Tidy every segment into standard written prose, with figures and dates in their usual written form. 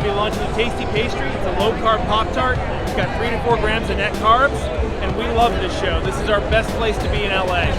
going to be launching a tasty pastry. It's a low-carb Pop-Tart. It's got 3 to 4 grams of net carbs, and we love this show. This is our best place to be in LA.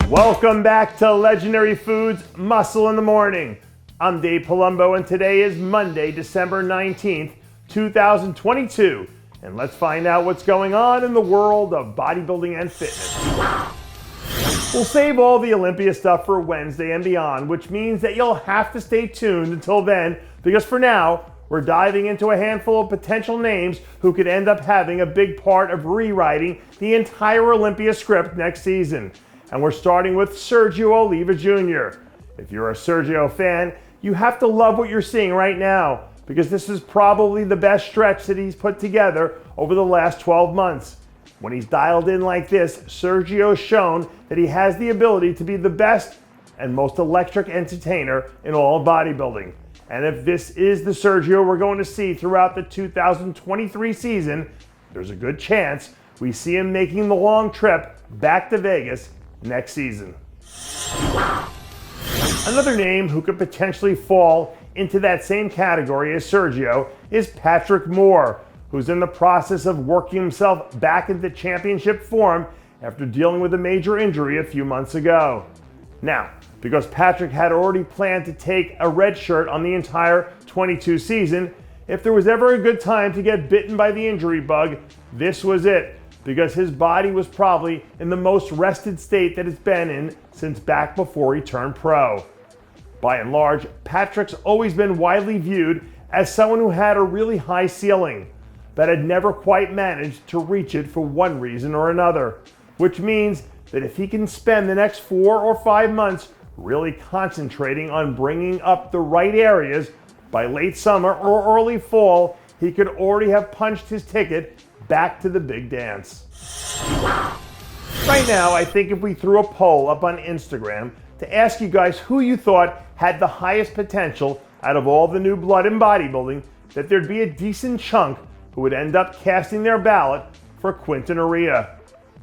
Welcome back to Legendary Foods Muscle in the Morning. I'm Dave Palumbo, and today is Monday, December 19th, 2022. And let's find out what's going on in the world of bodybuilding and fitness. We'll save all the Olympia stuff for Wednesday and beyond, which means that you'll have to stay tuned until then, because for now, we're diving into a handful of potential names who could end up having a big part of rewriting the entire Olympia script next season. And we're starting with Sergio Oliva Jr. If you're a Sergio fan, you have to love what you're seeing right now, because this is probably the best stretch that he's put together over the last 12 months. When he's dialed in like this, Sergio's shown that he has the ability to be the best and most electric entertainer in all of bodybuilding. And if this is the Sergio we're going to see throughout the 2023 season, there's a good chance we see him making the long trip back to Vegas next season. Another name who could potentially fall into that same category as Sergio is Patrick Moore, who's in the process of working himself back into championship form after dealing with a major injury a few months ago. Now, because Patrick had already planned to take a red shirt on the entire 22 season, if there was ever a good time to get bitten by the injury bug, this was it, because his body was probably in the most rested state that it's been in since back before he turned pro. By and large, Patrick's always been widely viewed as someone who had a really high ceiling, but had never quite managed to reach it for one reason or another, which means that if he can spend the next 4 or 5 months really concentrating on bringing up the right areas, by late summer or early fall, he could already have punched his ticket back to the big dance. Right now, I think if we threw a poll up on Instagram to ask you guys who you thought had the highest potential out of all the new blood in bodybuilding, that there'd be a decent chunk who would end up casting their ballot for Quinton Eriya.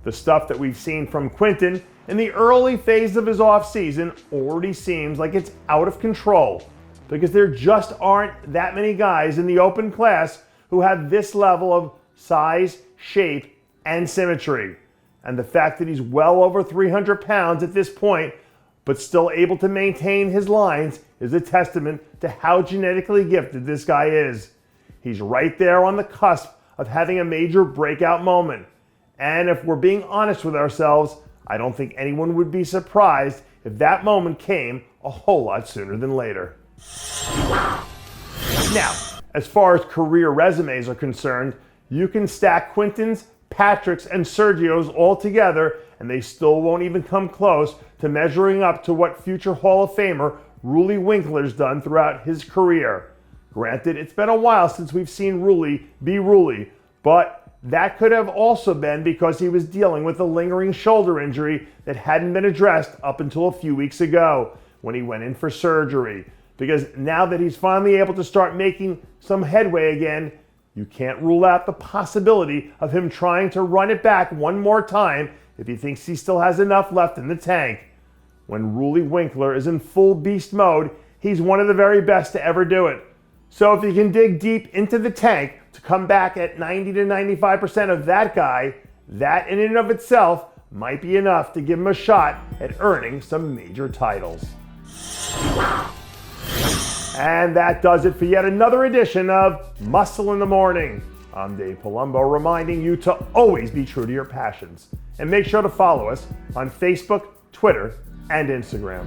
The stuff that we've seen from Quinton in the early phase of his off-season already seems like it's out of control, because there just aren't that many guys in the open class who have this level of size, shape, and symmetry. And the fact that he's well over 300 pounds at this point, but still able to maintain his lines, is a testament to how genetically gifted this guy is. He's right there on the cusp of having a major breakout moment. And if we're being honest with ourselves, I don't think anyone would be surprised if that moment came a whole lot sooner than later. Now, as far as career resumes are concerned, you can stack Quinton's, Patrick's, and Sergio's all together, and they still won't even come close to measuring up to what future Hall of Famer Roelly Winklaar's done throughout his career. Granted, it's been a while since we've seen Roelly be Roelly, but that could have also been because he was dealing with a lingering shoulder injury that hadn't been addressed up until a few weeks ago when he went in for surgery. Because now that he's finally able to start making some headway again, you can't rule out the possibility of him trying to run it back one more time if he thinks he still has enough left in the tank. When Roelly Winklaar is in full beast mode, he's one of the very best to ever do it. So if he can dig deep into the tank to come back at 90 to 95% of that guy, that in and of itself might be enough to give him a shot at earning some major titles. And that does it for yet another edition of Muscle in the Morning. I'm Dave Palumbo, reminding you to always be true to your passions. And make sure to follow us on Facebook, Twitter, and Instagram.